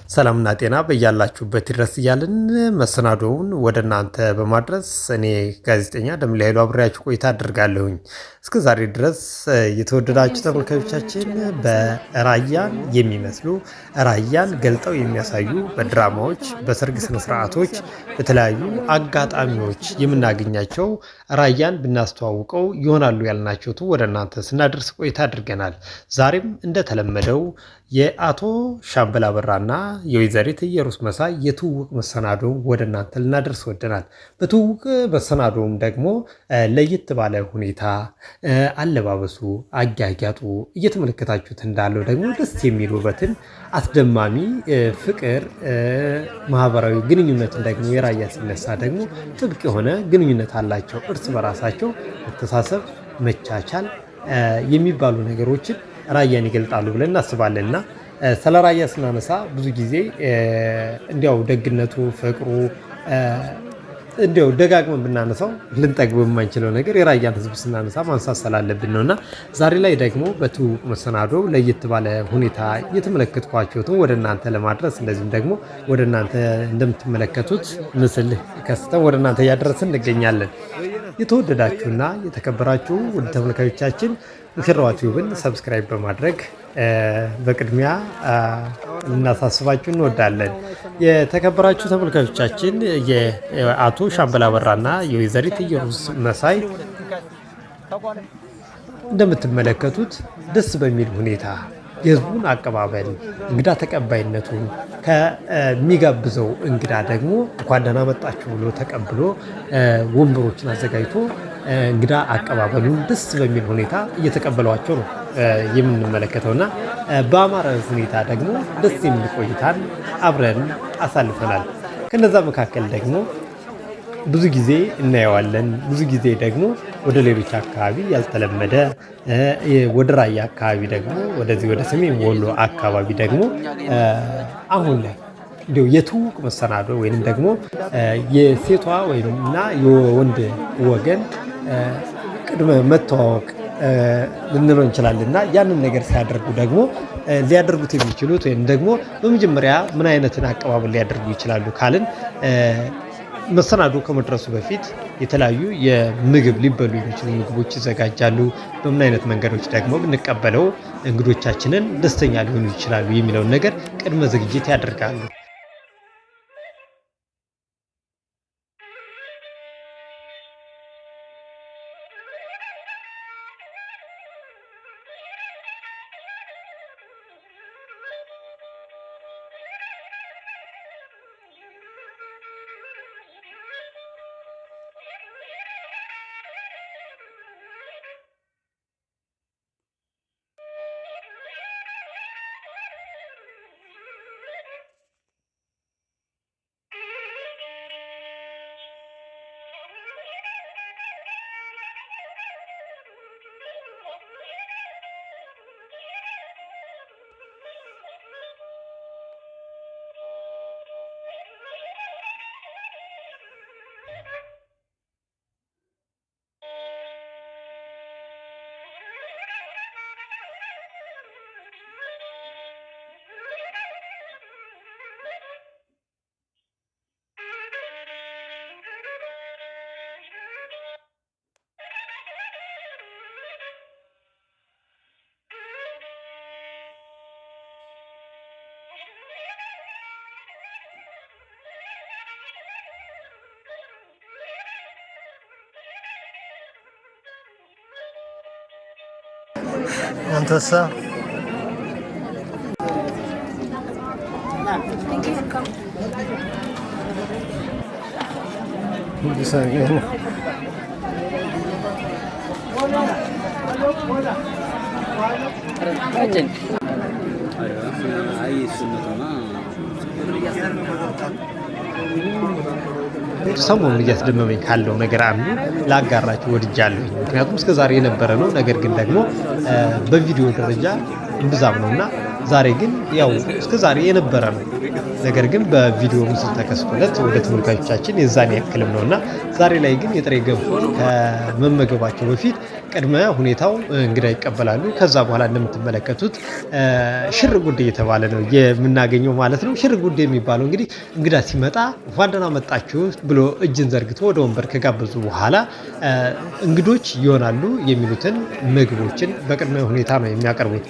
ሰላምና ጤና በያላችሁበት ድረስ እያልን መሰናዶውን ወደ እናንተ በማድረስ እኔ ጋዜጠኛ ደምሌ ኃይሉ አብሬያችሁ ቆይታ አድርጋለሁኝ። እስከ ዛሬ ድረስ የተወደዳችሁ ተመልካቾቻችን በራያን የሚመስሉ ራያን ገልጠው የሚያሳዩ በድራማዎች፣ በሰርግ ስነስርዓቶች፣ በተለያዩ አጋጣሚዎች የምናገኛቸው ራያን ብናስተዋውቀው ይሆናሉ ያልናቸውቱ ወደ እናንተ ስናደርስ ቆይታ አድርገናል። ዛሬም እንደተለመደው የአቶ ሻምበል አበራና የወይዘሪት ኢየሩስ መሳይ የትውውቅ መሰናዶ ወደ እናንተ ልናደርስ ወደናል። በትውውቅ መሰናዶም ደግሞ ለየት ባለ ሁኔታ አለባበሱ፣ አጋጋጡ እየተመለከታችሁት እንዳለው ደግሞ ደስ የሚል ውበትን አስደማሚ ፍቅር፣ ማህበራዊ ግንኙነትን ደግሞ የራያ ሲነሳ ደግሞ ጥብቅ የሆነ ግንኙነት አላቸው። እርስ በራሳቸው መተሳሰብ፣ መቻቻል የሚባሉ ነገሮችን ራያን ይገልጣሉ ብለን እናስባለንና ስለ ራያ ስናነሳ ብዙ ጊዜ እንዲያው ደግነቱ፣ ፍቅሩ እንዲያው ደጋግመን ብናነሳው ልንጠግብ የማንችለው ነገር የራያን ሕዝብ ስናነሳ ማንሳት ስላለብን ነውና ዛሬ ላይ ደግሞ በትውውቅ መሰናዶ ለየት ባለ ሁኔታ የተመለከትኳቸውን ወደ እናንተ ለማድረስ እንደዚሁም ደግሞ ወደ እናንተ እንደምትመለከቱት ምስል ከስተን ወደ እናንተ እያደረስን እንገኛለን። የተወደዳችሁና የተከበራችሁ ውድ ተመልካቾቻችን ሙሽራዋ ቲዩብን ሰብስክራይብ በማድረግ በቅድሚያ ልናሳስባችሁ እንወዳለን። የተከበራችሁ ተመልካቾቻችን የአቶ ሻምበል አበራና የወይዘሪት ኢየሩስ መሳይ እንደምትመለከቱት ደስ በሚል ሁኔታ የህዝቡን አቀባበል፣ እንግዳ ተቀባይነቱን ከሚጋብዘው እንግዳ ደግሞ እንኳን ደህና መጣችሁ ብሎ ተቀብሎ ወንበሮችን አዘጋጅቶ እንግዳ አቀባበሉን ደስ በሚል ሁኔታ እየተቀበሏቸው ነው የምንመለከተውና በአማረ ሁኔታ ደግሞ ደስ የሚል ቆይታን አብረን አሳልፈናል። ከነዛ መካከል ደግሞ ብዙ ጊዜ እናየዋለን። ብዙ ጊዜ ደግሞ ወደ ሌሎች አካባቢ ያልተለመደ ወደ ራያ አካባቢ ደግሞ ወደዚህ ወደ ሰሜን ወሎ አካባቢ ደግሞ አሁን ላይ እንዲሁ የትውውቅ መሰናዶ ወይንም ደግሞ የሴቷ ወይምና የወንድ ወገን ቅድመ መተዋወቅ ልንለው እንችላለንና ያንን ነገር ሲያደርጉ ደግሞ ሊያደርጉት የሚችሉት ወይም ደግሞ በመጀመሪያ ምን አይነትን አቀባበል ሊያደርጉ ይችላሉ ካልን መሰናዶ ከመድረሱ በፊት የተለያዩ የምግብ ሊበሉ የሚችሉ ምግቦች ይዘጋጃሉ። በምን አይነት መንገዶች ደግሞ ብንቀበለው እንግዶቻችንን ደስተኛ ሊሆኑ ይችላሉ የሚለውን ነገር ቅድመ ዝግጅት ያደርጋሉ። አንተሳ ሰሞኑን እያስደመመኝ ካለው ነገር አንዱ ላጋራችሁ ወድጃለሁ። ምክንያቱም እስከዛሬ የነበረ ነው። ነገር ግን ደግሞ በቪዲዮ ደረጃ እምብዛም ነውና ዛሬ ግን ያው እስከ ዛሬ የነበረ ነው። ነገር ግን በቪዲዮ ምስል ተከስቶለት ወደ ተመልካቾቻችን የዛን ያክልም ነውና ዛሬ ላይ ግን የጥሬ ገንፎ ከመመገባቸው በፊት ቅድመ ሁኔታው እንግዳ ይቀበላሉ። ከዛ በኋላ እንደምትመለከቱት ሽር ጉዴ የተባለ ነው የምናገኘው ማለት ነው። ሽር ጉዴ የሚባለው እንግዲህ እንግዳ ሲመጣ እንኳን ደህና መጣችሁ ብሎ እጅን ዘርግቶ ወደ ወንበር ከጋበዙ በኋላ እንግዶች ይሆናሉ የሚሉትን ምግቦችን በቅድመ ሁኔታ ነው የሚያቀርቡት።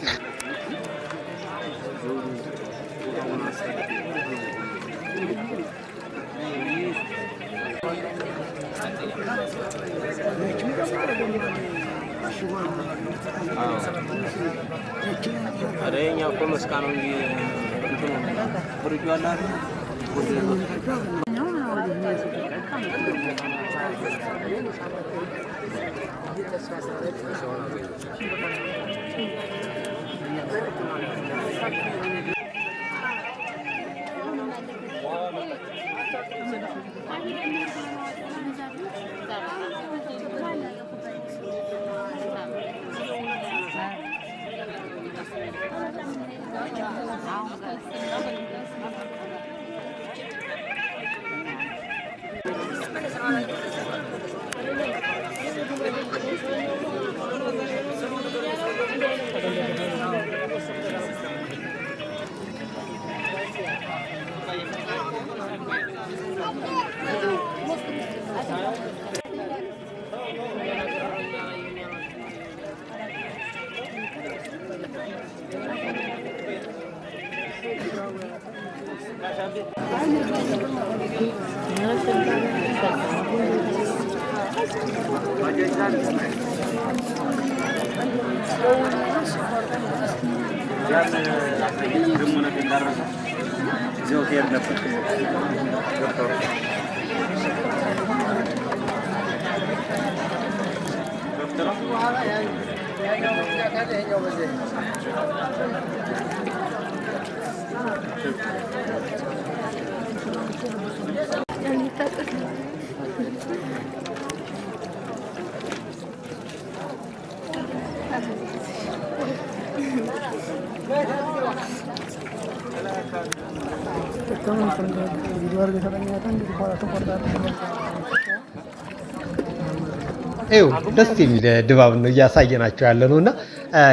ደስ የሚል ድባብ ነው እያሳየናቸው ያለ ነው እና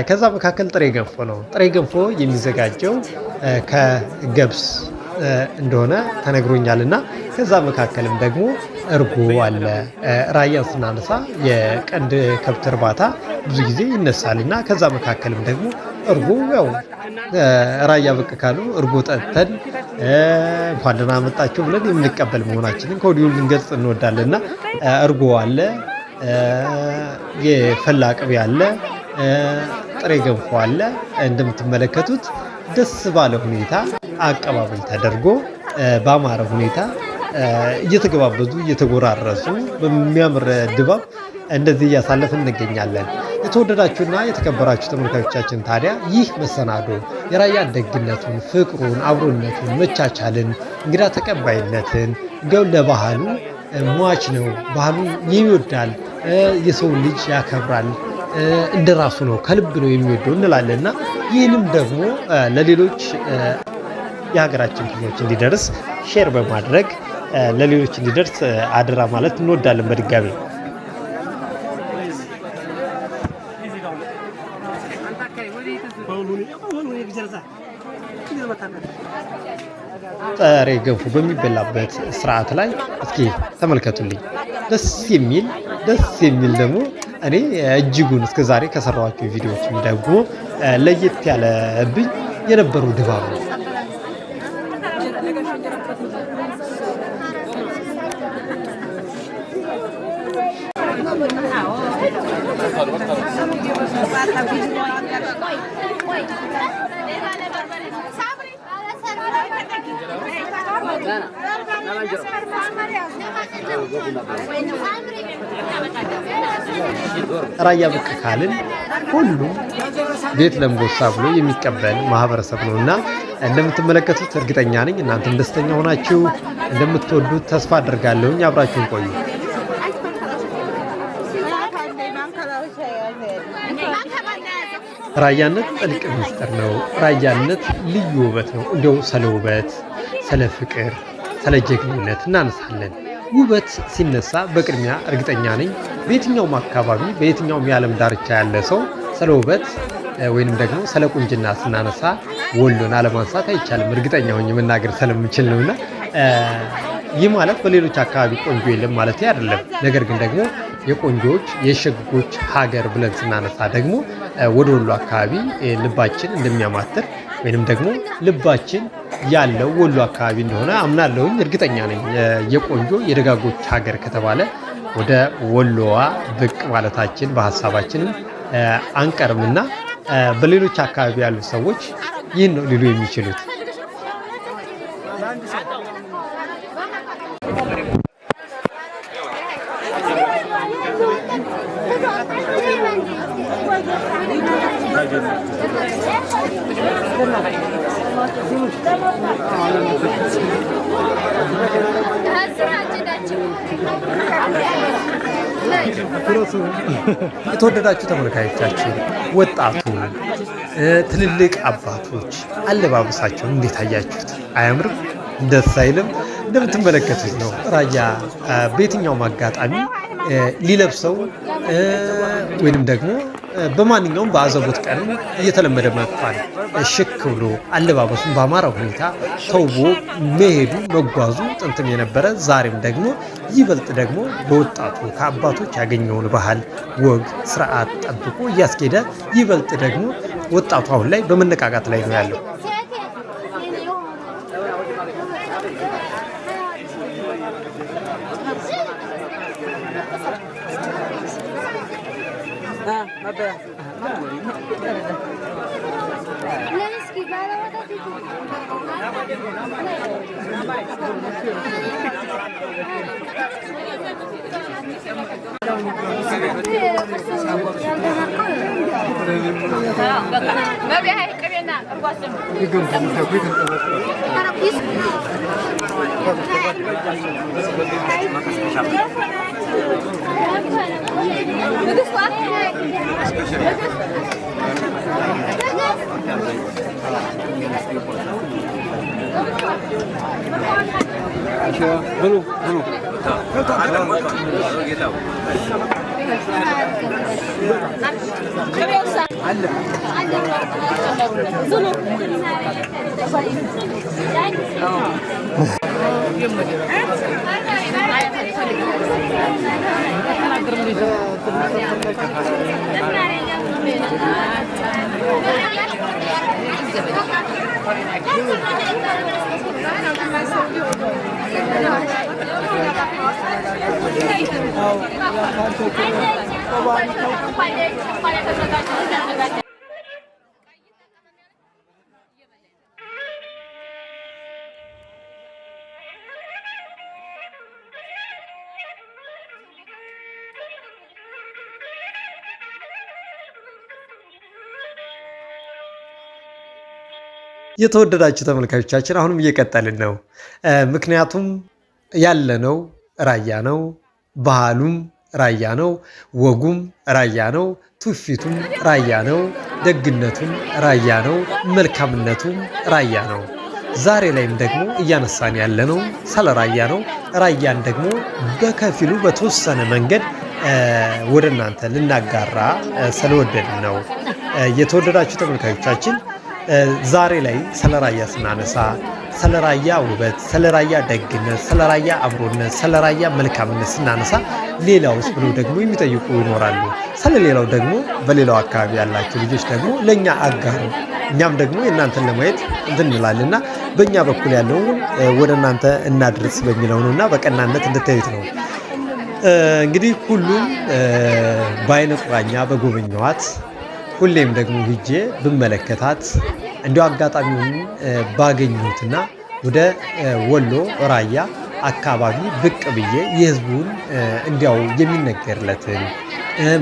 ከዛ መካከል ጥሬ ገንፎ ነው። ጥሬ ገንፎ የሚዘጋጀው ከገብስ እንደሆነ ተነግሮኛል እና ከዛ መካከልም ደግሞ እርጎ አለ። ራያን ስናነሳ የቀንድ ከብት እርባታ ብዙ ጊዜ ይነሳል እና ከዛ መካከልም ደግሞ እርጎ ያው ራያ ብቅ ካሉ እርጎ ጠጥተን እንኳን ደህና መጣችሁ ብለን የምንቀበል መሆናችንን ከወዲሁ ልንገልጽ እንወዳለን እና እርጎ አለ፣ የፈላ ቅቤ አለ፣ ጥሬ ገንፎ አለ። እንደምትመለከቱት ደስ ባለ ሁኔታ አቀባበል ተደርጎ በአማረ ሁኔታ እየተገባበዙ እየተጎራረሱ በሚያምር ድባብ እንደዚህ እያሳለፍን እንገኛለን። የተወደዳችሁና የተከበራችሁ ተመልካቾቻችን ታዲያ ይህ መሰናዶ የራያ ደግነቱን፣ ፍቅሩን፣ አብሮነቱን፣ መቻቻልን፣ እንግዳ ተቀባይነትን እንዲያው ለባህሉ ሟች ነው፣ ባህሉን ይወዳል፣ የሰው ልጅ ያከብራል፣ እንደራሱ ነው፣ ከልብ ነው የሚወደው እንላለንና ይህንም ደግሞ ለሌሎች የሀገራችን ክፍሎች እንዲደርስ ሼር በማድረግ ለሌሎች እንዲደርስ አደራ ማለት እንወዳለን በድጋሚ። ጥሬ ገንፎ በሚበላበት ስርዓት ላይ እስኪ ተመልከቱልኝ። ደስ የሚል ደግሞ እኔ እጅጉን እስከዛሬ ከሰራኋቸው ቪዲዮዎችም ደግሞ ለየት ያለብኝ የነበሩ ድባብ ነው። ራያ ብቅ ካልን ሁሉም ቤት ለምጎሳ ብሎ የሚቀበል ማህበረሰብ ነውና እንደምትመለከቱት እርግጠኛ ነኝ እናንተም ደስተኛ ሆናችሁ እንደምትወዱት ተስፋ አድርጋለሁኝ። አብራችሁን ቆዩ። ራያነት ጥልቅ ምስጢር ነው። ራያነት ልዩ ውበት ነው። እንዲያው ስለ ውበት፣ ስለ ፍቅር፣ ስለ ጀግንነት እናነሳለን። ውበት ሲነሳ በቅድሚያ እርግጠኛ ነኝ በየትኛውም አካባቢ በየትኛውም የዓለም ዳርቻ ያለ ሰው ስለ ውበት ወይንም ደግሞ ስለ ቁንጅና ስናነሳ ወሎን አለማንሳት አይቻልም። እርግጠኛ ሆኜ መናገር ስለምችል ነውና ይህ ማለት በሌሎች አካባቢ ቆንጆ የለም ማለት አይደለም። ነገር ግን ደግሞ የቆንጆዎች የሸጎች ሀገር ብለን ስናነሳ ደግሞ ወደ ወሎ አካባቢ ልባችን እንደሚያማትር ወይንም ደግሞ ልባችን ያለው ወሎ አካባቢ እንደሆነ አምናለሁኝ፣ እርግጠኛ ነኝ። የቆንጆ የደጋጎች ሀገር ከተባለ ወደ ወሎዋ ብቅ ማለታችን በሀሳባችንም አንቀርምና በሌሎች አካባቢ ያሉ ሰዎች ይህን ነው ሊሉ የሚችሉት። የተወደዳችሁ ተመልካዮቻችን ወጣቱ ትልልቅ አባቶች አለባበሳቸውን እንዴት አያችሁት? አያምርም? ደስ አይልም? እንደምትመለከቱት ነው። ራያ በየትኛውም አጋጣሚ ሊለብሰው ወይንም ደግሞ በማንኛውም በአዘቦት ቀን እየተለመደ መጥቷል። ሽክ ብሎ አለባበሱን በአማራ ሁኔታ ተውቦ መሄዱ መጓዙ ጥንትም የነበረ ዛሬም ደግሞ ይበልጥ ደግሞ በወጣቱ ከአባቶች ያገኘውን ባህል ወግ ስርዓት ጠብቆ እያስኬደ ይበልጥ ደግሞ ወጣቱ አሁን ላይ በመነቃቃት ላይ ነው ያለው። የተወደዳችሁ ተመልካቾቻችን አሁንም እየቀጠልን ነው። ምክንያቱም ያለነው ራያ ነው፣ ባህሉም ራያ ነው፣ ወጉም ራያ ነው፣ ትውፊቱም ራያ ነው፣ ደግነቱም ራያ ነው፣ መልካምነቱም ራያ ነው። ዛሬ ላይም ደግሞ እያነሳን ያለነው ስለ ራያ ነው። ራያን ደግሞ በከፊሉ በተወሰነ መንገድ ወደ እናንተ ልናጋራ ስለወደድን ነው። የተወደዳችሁ ተመልካቾቻችን ዛሬ ላይ ስለ ራያ ስናነሳ ስለ ራያ ውበት፣ ስለ ራያ ደግነት፣ ስለ ራያ አብሮነት፣ ስለ ራያ መልካምነት ስናነሳ ሌላውስ ብለው ደግሞ የሚጠይቁ ይኖራሉ። ስለ ሌላው ደግሞ በሌላው አካባቢ ያላቸው ልጆች ደግሞ ለእኛ አጋሩ፣ እኛም ደግሞ የእናንተን ለማየት እንትን እንላለንና በእኛ በኩል ያለውን ወደ እናንተ እናድርስ በሚለው ነው እና በቀናነት እንድታዩት ነው። እንግዲህ ሁሉም በአይነ ቁራኛ በጎበኘዋት ሁሌም ደግሞ ሂጄ ብመለከታት እንዲሁ አጋጣሚውን ባገኘሁትና ወደ ወሎ ራያ አካባቢ ብቅ ብዬ የህዝቡን እንዲያው የሚነገርለትን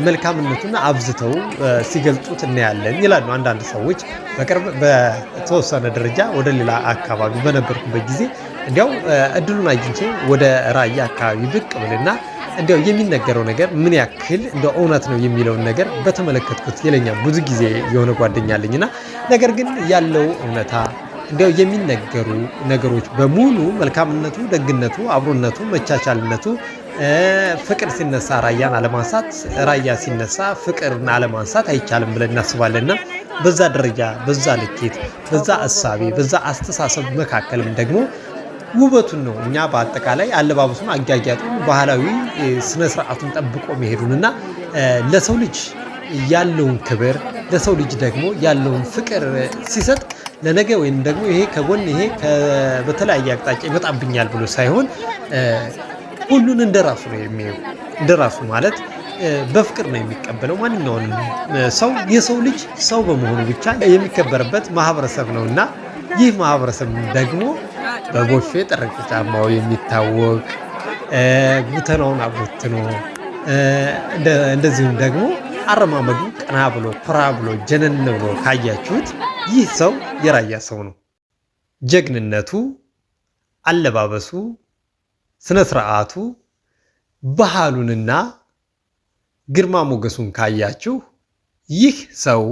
መልካምነቱን አብዝተው ሲገልጹት እናያለን ይላሉ አንዳንድ ሰዎች። በቅርብ በተወሰነ ደረጃ ወደ ሌላ አካባቢ በነበርኩበት ጊዜ እንዲያው እድሉን አግኝቼ ወደ ራያ አካባቢ ብቅ ብልና እንዲያው የሚነገረው ነገር ምን ያክል እንደ እውነት ነው የሚለውን ነገር በተመለከትኩት ይለኛል ብዙ ጊዜ የሆነ ጓደኛ አለኝና፣ ነገር ግን ያለው እውነታ እንዲያው የሚነገሩ ነገሮች በሙሉ መልካምነቱ፣ ደግነቱ፣ አብሮነቱ፣ መቻቻልነቱ ፍቅር ሲነሳ ራያን አለማንሳት፣ ራያ ሲነሳ ፍቅርን አለማንሳት አይቻልም ብለን እናስባለንና በዛ ደረጃ በዛ ልኬት በዛ እሳቤ በዛ አስተሳሰብ መካከልም ደግሞ ውበቱን ነው እኛ በአጠቃላይ አለባበሱን አጋጋጡን ባህላዊ ስነ ስርዓቱን ጠብቆ መሄዱንና ለሰው ልጅ ያለውን ክብር ለሰው ልጅ ደግሞ ያለውን ፍቅር ሲሰጥ ለነገ ወይም ደግሞ ይሄ ከጎን ይሄ በተለያየ አቅጣጫ ይመጣብኛል ብሎ ሳይሆን ሁሉን እንደራሱ ነው የሚያየው። እንደራሱ ማለት በፍቅር ነው የሚቀበለው። ማንኛውንም ሰው የሰው ልጅ ሰው በመሆኑ ብቻ የሚከበርበት ማህበረሰብ ነውና ይህ ማህበረሰብ ደግሞ በቦፌ ጠረቅ ጫማው የሚታወቅ ጉተናውን አጎትኖ እንደዚሁም ደግሞ አረማመዱ ቀና ብሎ ኮራ ብሎ ጀነን ብሎ ካያችሁት ይህ ሰው የራያ ሰው ነው። ጀግንነቱ፣ አለባበሱ፣ ስነ ስርዓቱ፣ ባህሉንና ግርማ ሞገሱን ካያችሁ ይህ ሰው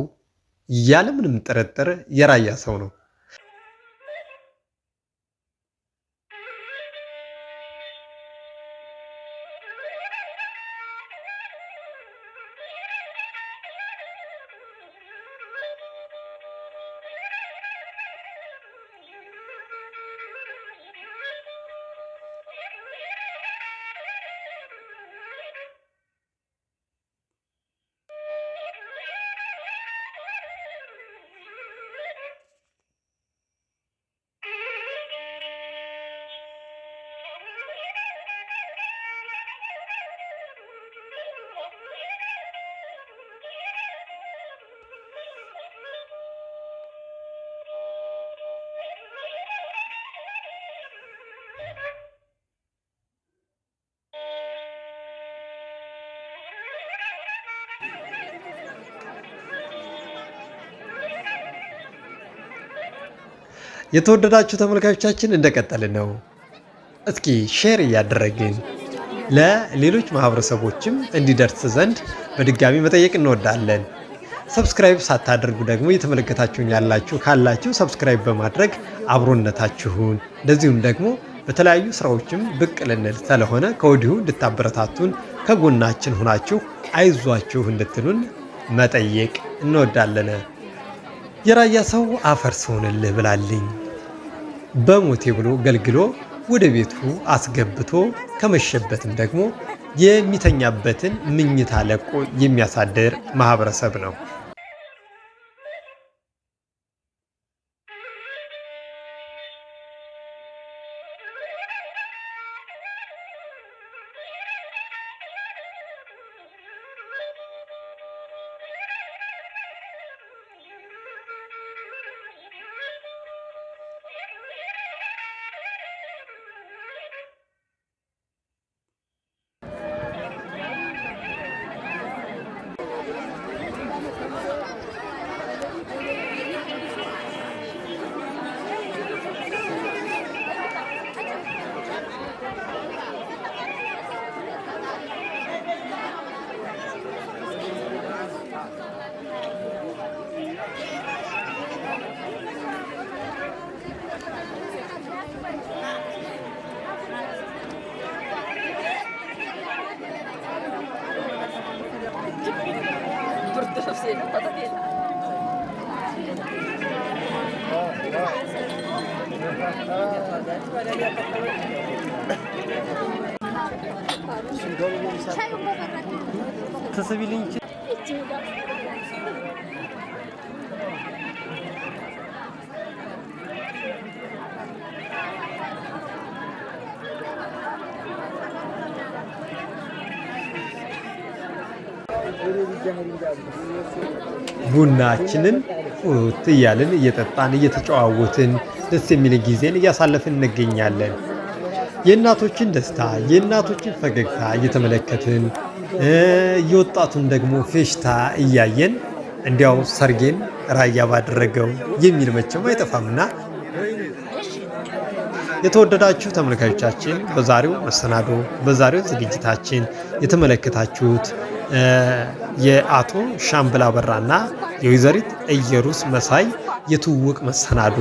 ያለምንም ጥርጥር የራያ ሰው ነው። የተወደዳችሁ ተመልካቾቻችን እንደቀጠልን ነው። እስኪ ሼር እያደረግን ለሌሎች ማህበረሰቦችም እንዲደርስ ዘንድ በድጋሚ መጠየቅ እንወዳለን። ሰብስክራይብ ሳታደርጉ ደግሞ እየተመለከታችሁን ያላችሁ ካላችሁ ሰብስክራይብ በማድረግ አብሮነታችሁን እንደዚሁም ደግሞ በተለያዩ ስራዎችም ብቅ ልንል ስለሆነ ከወዲሁ እንድታበረታቱን ከጎናችን ሁናችሁ አይዟችሁ እንድትሉን መጠየቅ እንወዳለን። የራያ ሰው አፈር ስሆንልህ ብላልኝ በሞቴ ብሎ ገልግሎ ወደ ቤቱ አስገብቶ ከመሸበትም ደግሞ የሚተኛበትን ምኝታ ለቆ የሚያሳድር ማህበረሰብ ነው። ተሰቢልኝ ቡናችንን ፉት እያልን እየጠጣን እየተጨዋወትን ደስ የሚል ጊዜን እያሳለፍን እንገኛለን። የእናቶችን ደስታ የእናቶችን ፈገግታ እየተመለከትን የወጣቱን ደግሞ ፌሽታ እያየን እንዲያው ሰርጌን ራያ ባደረገው የሚል መቼም አይጠፋምና የተወደዳችሁ ተመልካቾቻችን በዛሬው መሰናዶ በዛሬው ዝግጅታችን የተመለከታችሁት የአቶ ሻምበል አበራና የወይዘሪት ኢየሩስ መሳይ የትውውቅ መሰናዶ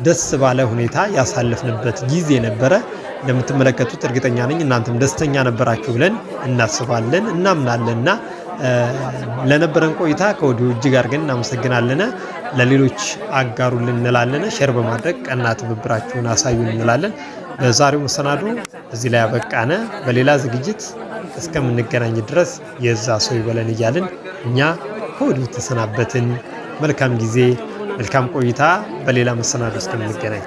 ደስ ባለ ሁኔታ ያሳለፍንበት ጊዜ ነበረ። እንደምትመለከቱት እርግጠኛ ነኝ እናንተም ደስተኛ ነበራችሁ ብለን እናስባለን እናምናለንና ለነበረን ቆይታ ከወዲሁ እጅግ አድርገን እናመሰግናለን። ለሌሎች አጋሩልን እንላለን። ሼር በማድረግ ቀና ትብብራችሁን አሳዩን እንላለን። በዛሬው መሰናዶ እዚህ ላይ ያበቃነ። በሌላ ዝግጅት እስከምንገናኝ ድረስ የዛ ሰው ይበለን እያልን እኛ ከወዲሁ ተሰናበትን። መልካም ጊዜ፣ መልካም ቆይታ። በሌላ መሰናዶ እስከምንገናኝ